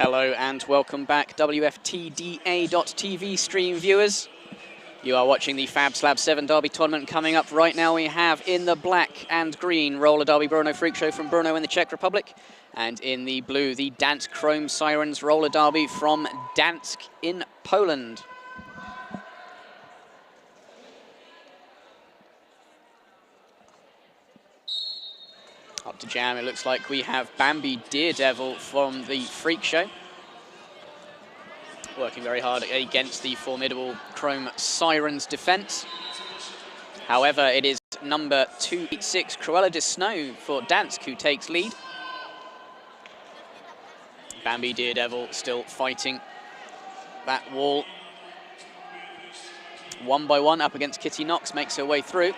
Hello and welcome back, WFTDA.TV stream viewers. You are watching the FAB SLAV 7 Derby tournament. Coming up right now, we have in the black and green roller derby Brno Freakshow from Brno in the Czech Republic, and in the blue the Gdańsk Chrome Sirens roller derby from Gdańsk in Poland. Up to jam, it looks like we have Bambi Daredevil from the Freakshow, working very hard against the formidable Chrome Sirens defense. However, it is number 286 Cruella de Snow for Gdańsk who takes lead. Bambi Daredevil still fighting that wall. One by one up against Kitty Knox, makes her way through.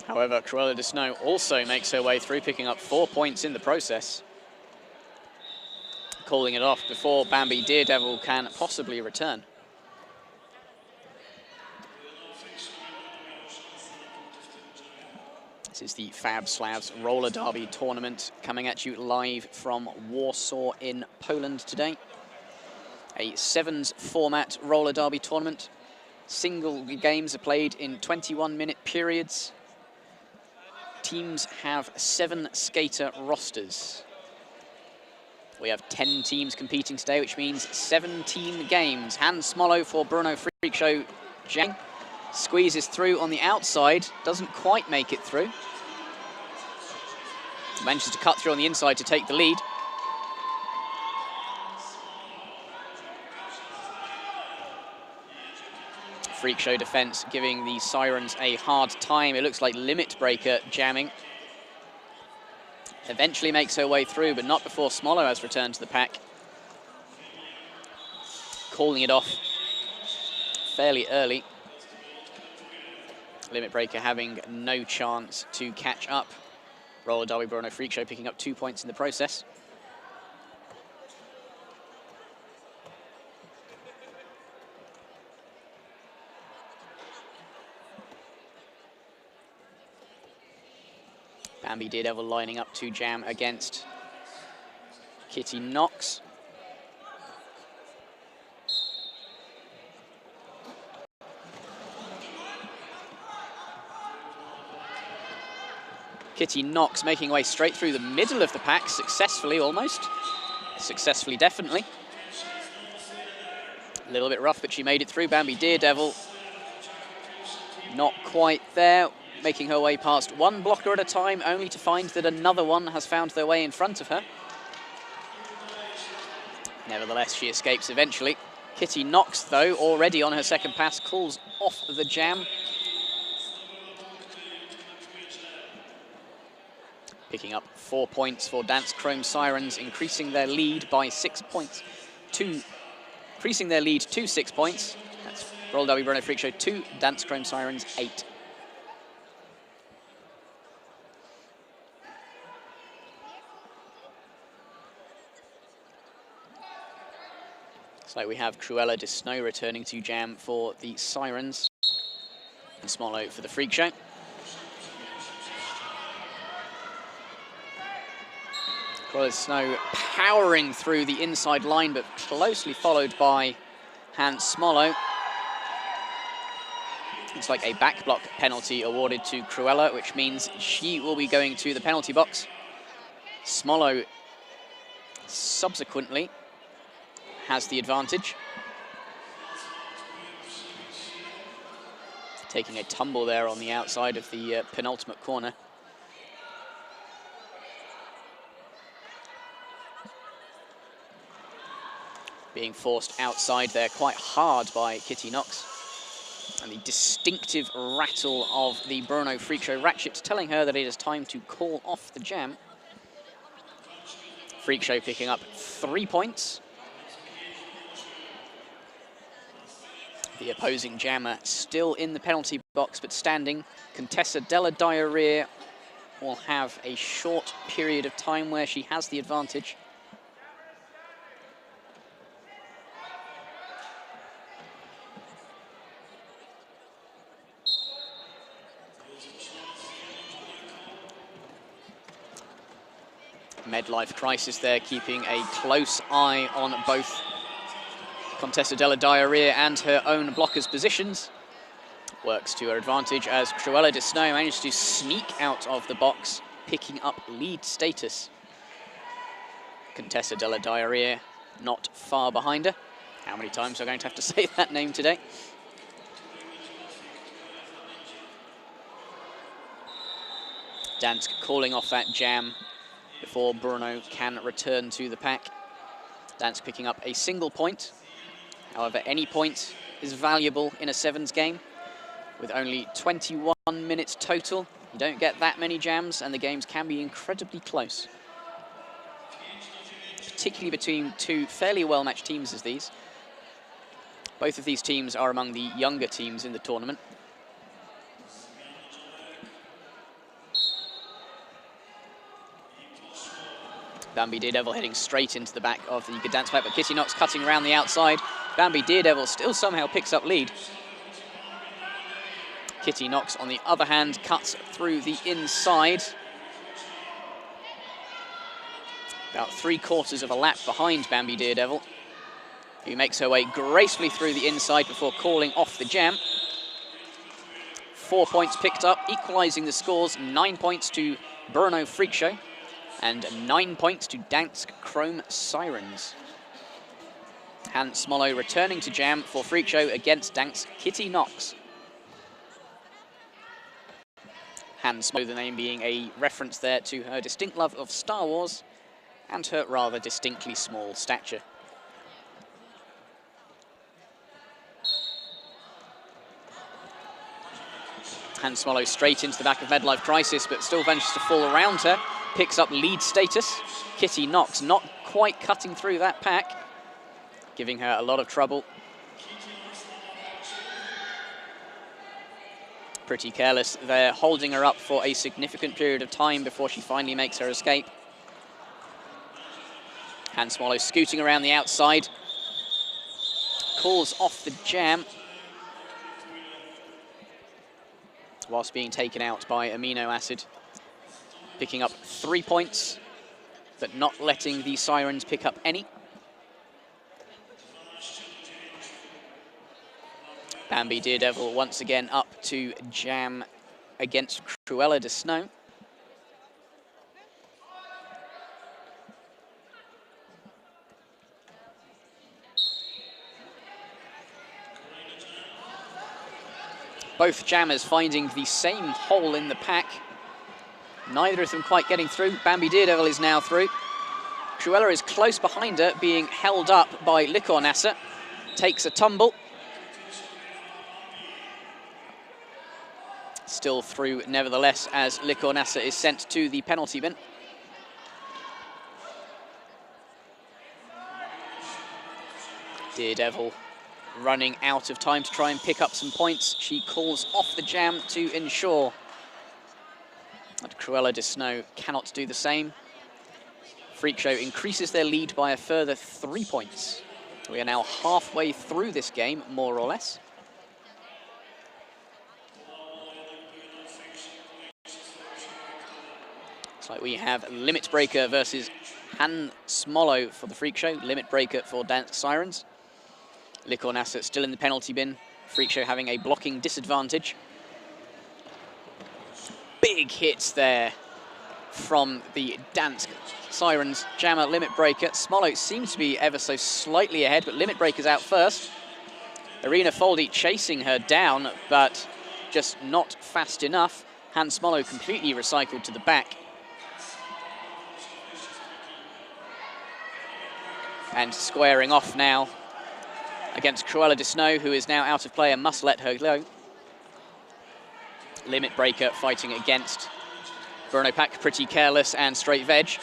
However, Cruella de Snow also makes her way through, picking up 4 points in the process. Calling it off before Bambi Daredevil can possibly return. This is the FAB Slavs Roller Derby tournament coming at you live from Warsaw in Poland today. A sevens format roller derby tournament. Single games are played in 21-minute periods. Teams have 7 skater rosters. We have 10 teams competing today, which means 17 games. Hans Smollo for Brno Freakshow. Jang squeezes through on the outside, doesn't quite make it through. Manages to cut through on the inside to take the lead. Freakshow defense giving the Sirens a hard time. It looks like Limit Breaker jamming. Eventually makes her way through, but not before Smollo has returned to the pack. Calling it off fairly early. Limit Breaker having no chance to catch up. Roller derby Brno Freakshow picking up 2 points in the process. Bambi Daredevil lining up to jam against Kitty Knox. Kitty Knox making way straight through the middle of the pack, successfully almost. Successfully, definitely. A little bit rough, but she made it through. Bambi Daredevil not quite there, making her way past one blocker at a time, only to find that another one has found their way in front of her. Nevertheless, she escapes eventually. Kitty Knox, though, already on her second pass, calls off the jam. Picking up 4 points for Gdańsk Chrome Sirens, increasing their lead by 6 points to 6 points. That's Roller Derby Brno Freakshow 2, Gdańsk Chrome Sirens 8. So we have Cruella de Snow returning to jam for the Sirens, and Smollo for the Freakshow. Cruella de Snow powering through the inside line, but closely followed by Hans Smollo. It's like a back block penalty awarded to Cruella, which means she will be going to the penalty box. Smollo subsequently has the advantage. Taking a tumble there on the outside of the penultimate corner. Being forced outside there quite hard by Kitty Knox. And the distinctive rattle of the Brno Freakshow ratchet telling her that it is time to call off the jam. Freakshow picking up 3 points. The opposing jammer still in the penalty box, but standing. Contessa Della Diarrhea will have a short period of time where she has the advantage. Midlife Crisis there, keeping a close eye on both Contessa della Diarrhea and her own blockers' positions. Works to her advantage as Cruella de Snow managed to sneak out of the box, picking up lead status. Contessa della Diarrhea not far behind her. How many times am I going to have to say that name today? Gdańsk calling off that jam before Brno can return to the pack. Gdańsk picking up a single point. However, any point is valuable in a sevens game. With only 21 minutes total, you don't get that many jams, and the games can be incredibly close. Particularly between two fairly well-matched teams as these. Both of these teams are among the younger teams in the tournament. Bambi Daredevil heading straight into the back of the Gdańsk pack, but Kitty Knox cutting around the outside. Bambi Daredevil still somehow picks up lead. Kitty Knox, on the other hand, cuts through the inside. About 3/4 of a lap behind Bambi Daredevil, who makes her way gracefully through the inside before calling off the jam. 4 points picked up, equalising the scores. 9 points to Brno Freakshow and 9 points to Gdańsk Chrome Sirens. Hans Smollo returning to jam for Freakshow against Gdańsk Kitty Knox. Hans Smollo, the name being a reference there to her distinct love of Star Wars and her rather distinctly small stature. Hans Smollo straight into the back of Midlife Crisis, but still manages to fall around her. Picks up lead status. Kitty Knox not quite cutting through that pack, giving her a lot of trouble. Pretty Careless there, holding her up for a significant period of time before she finally makes her escape. Hans Smollo scooting around the outside. Calls off the jam, whilst being taken out by amino acid. Picking up 3 points, but not letting the Sirens pick up any. Bambi Daredevil once again up to jam against Cruella de Snow. Both jammers finding the same hole in the pack. Neither of them quite getting through. Bambi Daredevil is now through. Cruella is close behind her, being held up by Likornasa. Takes a tumble. Still through, nevertheless, as Likornasa is sent to the penalty bin. Daredevil running out of time to try and pick up some points. She calls off the jam to ensure that Cruella de Snow cannot do the same. Freakshow increases their lead by a further 3 points. We are now halfway through this game, more or less. Looks like we have Limit Breaker versus Hans Smollo for the Freakshow, Limit Breaker for Gdańsk Sirens. Likornasa still in the penalty bin, Freakshow having a blocking disadvantage. Big hits there from the Gdańsk Sirens jammer Limit Breaker. Smollo seems to be ever so slightly ahead, but Limit Breaker's out first. Irina Foldy chasing her down, but just not fast enough. Hans Smollo completely recycled to the back. And squaring off now against Cruella de Snow, who is now out of play and must let her go. Limit Breaker fighting against Brno pack, Pretty Careless and Straight Veg.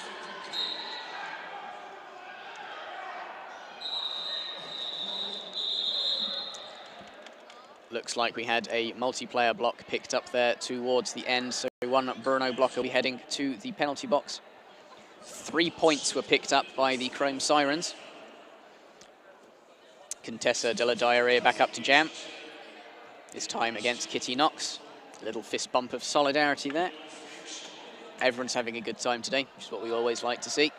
Looks like we had a multiplayer block picked up there towards the end, so one Brno blocker will be heading to the penalty box. 3 points were picked up by the Chrome Sirens. Contessa della Diarrhea back up to jam. This time against Kitty Knox. A little fist bump of solidarity there. Everyone's having a good time today, which is what we always like to see.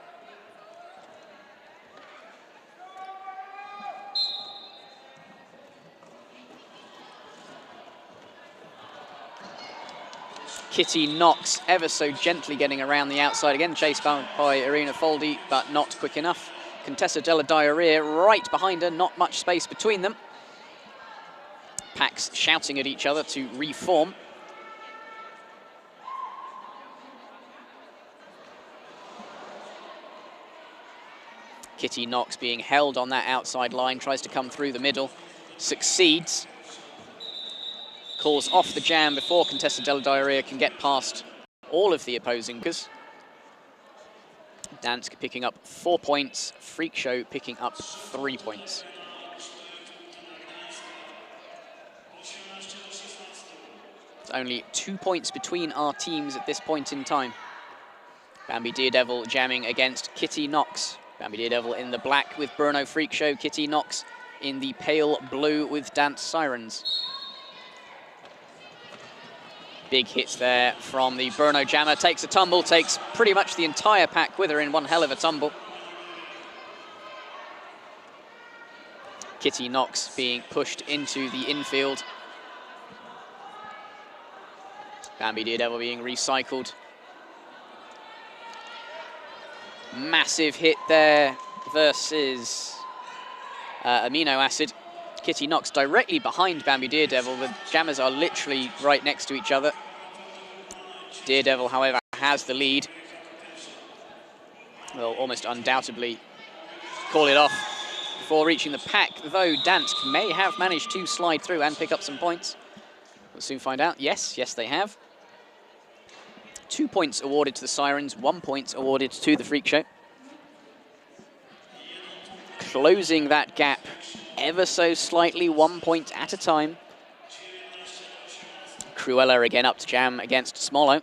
Kitty Knox ever so gently getting around the outside again, chased by Irina Foldi, but not quick enough. Contessa Della Diarrhea right behind her, not much space between them. Packs shouting at each other to reform. Kitty Knox being held on that outside line, tries to come through the middle, succeeds. Calls off the jam before Contessa Della Diarrhea can get past all of the opposing goers. Gdańsk picking up 4 points, Freakshow picking up 3 points. It's only 2 points between our teams at this point in time. Bambi Daredevil jamming against Kitty Knox. Bambi Daredevil in the black with Brno Freakshow, Kitty Knox in the pale blue with Gdańsk Sirens. Big hits there from the Brno jammer. Takes a tumble, takes pretty much the entire pack with her in one hell of a tumble. Kitty Knox being pushed into the infield. Bambi Daredevil being recycled. Massive hit there versus Amino Acid. Kitty Knox directly behind Bambi Daredevil. The jammers are literally right next to each other. Daredevil, however, has the lead. Will almost undoubtedly call it off before reaching the pack, though Gdańsk may have managed to slide through and pick up some points. We'll soon find out. Yes, they have. 2 points awarded to the Sirens, 1 point awarded to the Freakshow. Closing that gap ever so slightly, 1 point at a time. Cruella again up to jam against Smollo.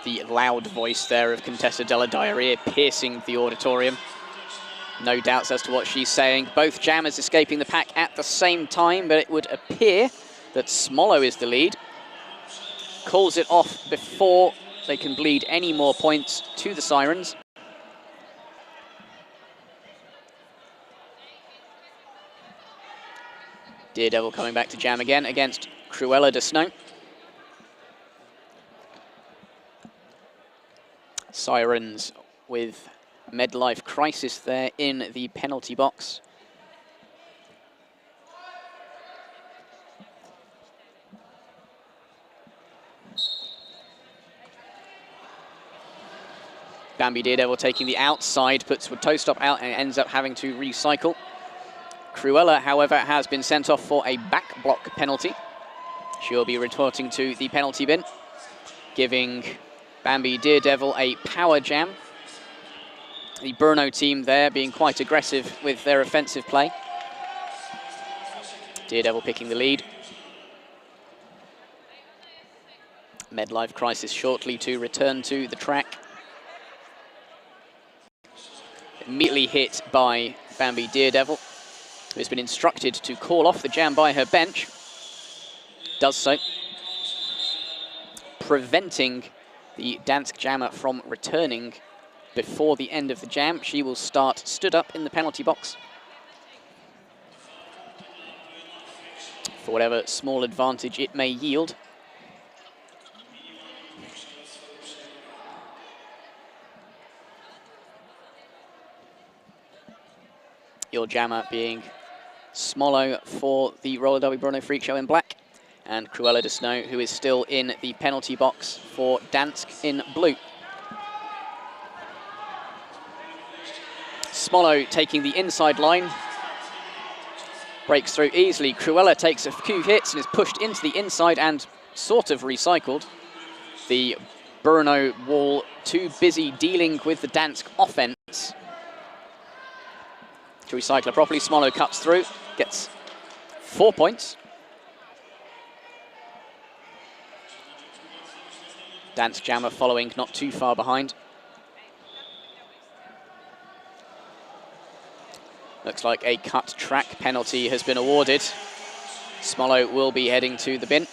The loud voice there of Contessa Della Diarrhea piercing the auditorium. No doubts as to what she's saying. Both jammers escaping the pack at the same time, but it would appear that Smollo is the lead. Calls it off before they can bleed any more points to the Sirens. Daredevil coming back to jam again against Cruella de Snow. Sirens with Midlife Crisis there in the penalty box. Bambi Daredevil taking the outside, puts with toe stop out and ends up having to recycle. Cruella, however, has been sent off for a back block penalty. She'll be retorting to the penalty bin, giving Bambi Daredevil a power jam. The Brno team there being quite aggressive with their offensive play. Daredevil picking the lead. Midlife Crisis shortly to return to the track. Immediately hit by Bambi Daredevil, who has been instructed to call off the jam by her bench. Does so, preventing the Gdańsk jammer from returning before the end of the jam. She will start stood up in the penalty box for whatever small advantage it may yield. Your jammer being Smollo for the roller derby Brno Freakshow in black, and Cruella de Snow, who is still in the penalty box for Gdańsk in blue. Smollo taking the inside line, breaks through easily. Cruella takes a few hits and is pushed into the inside and sort of recycled. The Brno wall too busy dealing with the Gdańsk offense to recycle her properly. Smollo cuts through, gets 4 points. Gdańsk jammer following not too far behind. Looks like a cut track penalty has been awarded. Smollo will be heading to the bin.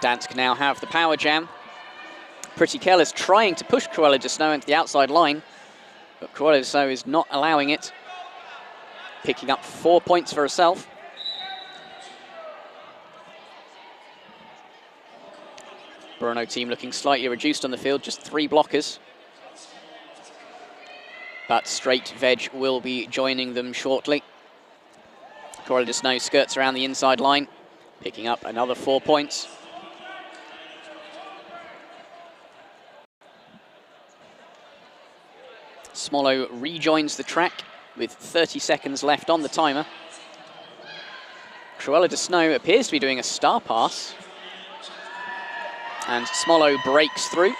Gdańsk now have the power jam. Pretty Careless trying to push Cruella de Snow into the outside line, but Cruella de Snow is not allowing it. Picking up 4 points for herself. Brno team looking slightly reduced on the field, just 3 blockers. But Straight Veg will be joining them shortly. Cruella de Snow skirts around the inside line, picking up another 4 points. Smollo rejoins the track with 30 seconds left on the timer. Cruella de Snow appears to be doing a star pass. And Smollo breaks through.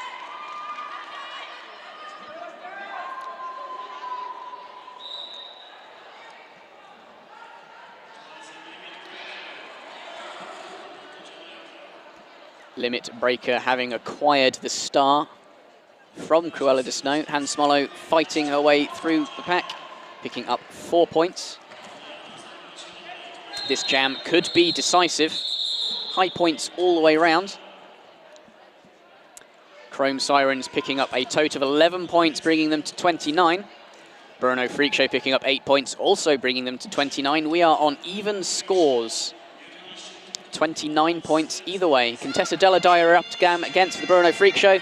Limit Breaker having acquired the star from Cruella de Snow. Hans Smollo fighting her way through the pack, picking up 4 points. This jam could be decisive. High points all the way around. Chrome Sirens picking up a total of 11 points, bringing them to 29. Brno Freakshow picking up 8 points, also bringing them to 29. We are on even scores. 29 points either way. Contessa Della Dyer up to jam against the Brno Freakshow.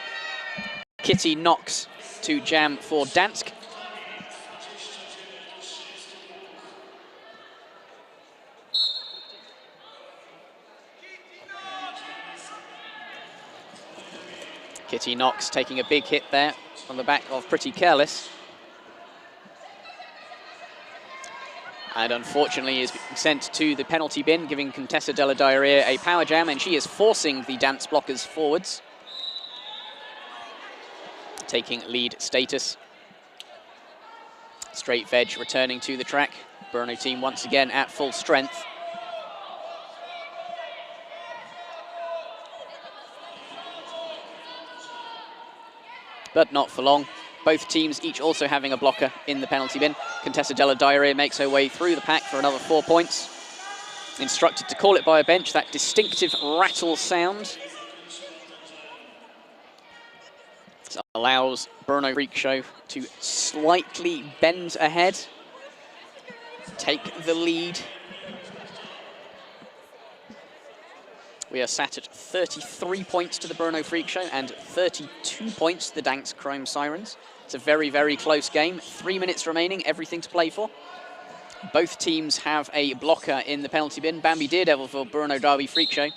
Kitty Knox to jam for Gdańsk. Kitty Knox taking a big hit there on the back of Pretty Careless. And unfortunately is sent to the penalty bin, giving Contessa Della Diarrhea a power jam, and she is forcing the Gdańsk blockers forwards, taking lead status. Straight Veg returning to the track. Brno team once again at full strength. But not for long. Both teams each also having a blocker in the penalty bin. Contessa Della Diarrhea makes her way through the pack for another 4 points. Instructed to call it by a bench, that distinctive rattle sound. This allows Brno Freakshow to slightly bend ahead, take the lead. We are sat at 33 points to the Brno Freakshow and 32 points to the Gdańsk Chrome Sirens. It's a very, very close game. 3 minutes remaining, everything to play for. Both teams have a blocker in the penalty bin. Bambi Daredevil for Brno Derby Freakshow.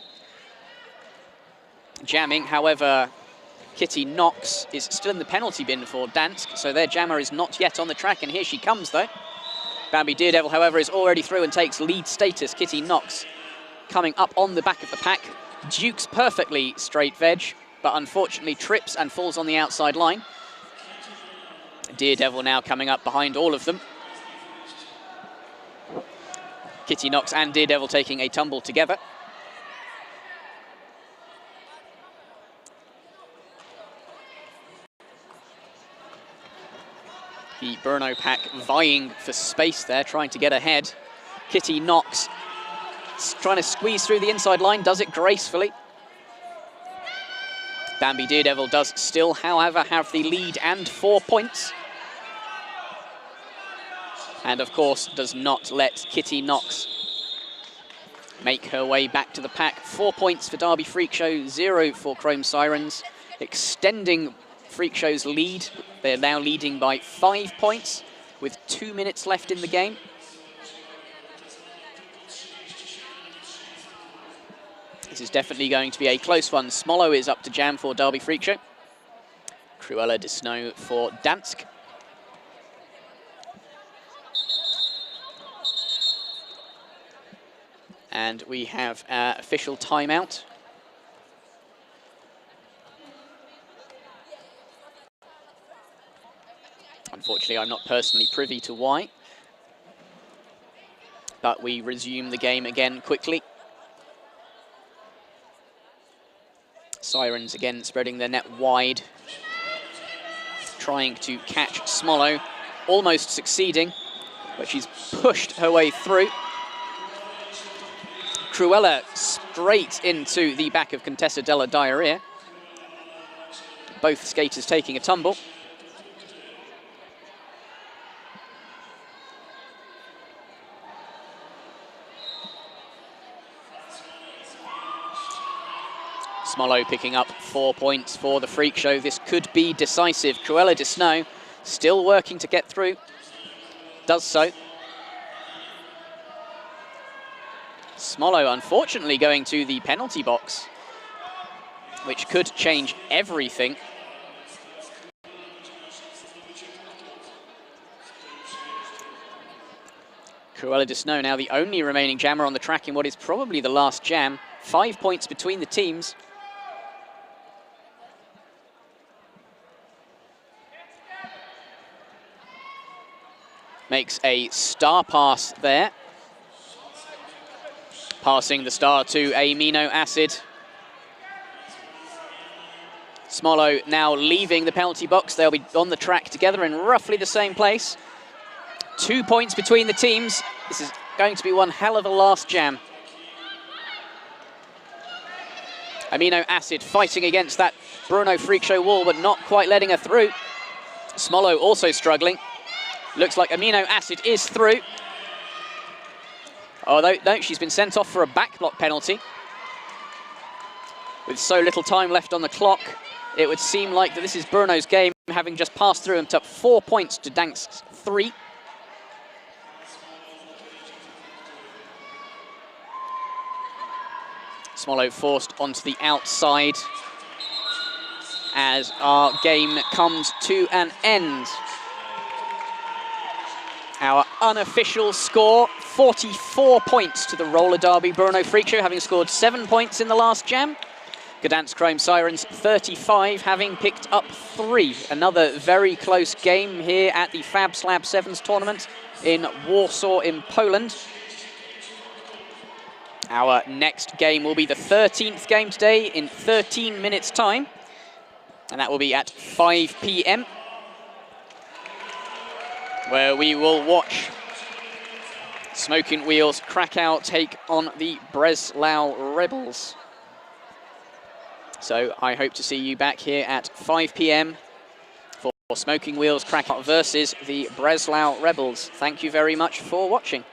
Jamming, however, Kitty Knox is still in the penalty bin for Gdańsk, so their jammer is not yet on the track, and here she comes though. Bambi Daredevil, however, is already through and takes lead status. Kitty Knox coming up on the back of the pack, dukes perfectly Straight Veg, but unfortunately trips and falls on the outside line. Daredevil now coming up behind all of them. Kitty Knox and Daredevil taking a tumble together. The Brno pack vying for space there, trying to get ahead. Kitty Knox trying to squeeze through the inside line, does it gracefully. Bambi Daredevil does still, however, have the lead and 4 points. And of course, does not let Kitty Knox make her way back to the pack. 4 points for Derby Freakshow, 0 for Chrome Sirens, extending Freakshow's lead. They're now leading by 5 points with 2 minutes left in the game. This is definitely going to be a close one. Smollo is up to jam for Derby Freakshow. Cruella de Snow for Gdańsk. And we have official timeout. Unfortunately, I'm not personally privy to why. But we resume the game again quickly. Sirens again spreading their net wide, trying to catch Smollow, almost succeeding, but she's pushed her way through. Cruella straight into the back of Contessa della Diarrhea. Both skaters taking a tumble. Smollow picking up 4 points for the Freakshow. This could be decisive. Cruella de Snow still working to get through. Does so. Smollow unfortunately going to the penalty box, which could change everything. Cruella de Snow now the only remaining jammer on the track in what is probably the last jam. 5 points between the teams. Makes a star pass there. Passing the star to amino acid. Smollow now leaving the penalty box. They'll be on the track together in roughly the same place. 2 points between the teams. This is going to be one hell of a last jam. Amino acid fighting against that Brno Freakshow wall, but not quite letting her through. Smollow also struggling. Looks like amino acid is through. Although, no, she's been sent off for a backblock penalty. With so little time left on the clock, it would seem like that this is Brno's game, having just passed through and took 4 points to Gdańsk's 3. Smollow forced onto the outside as our game comes to an end. Our unofficial score, 44 points to the roller derby Brno Freakshow, having scored 7 points in the last jam. Gdańsk Chrome Sirens, 35, having picked up 3. Another very close game here at the FAB SLAV Sevens tournament in Warsaw in Poland. Our next game will be the 13th game today in 13 minutes' time, and that will be at 5 p.m. where we will watch Smoking Wheels Krakow take on the Breslau Rebels. So I hope to see you back here at 5 p.m. for Smoking Wheels Krakow versus the Breslau Rebels. Thank you very much for watching.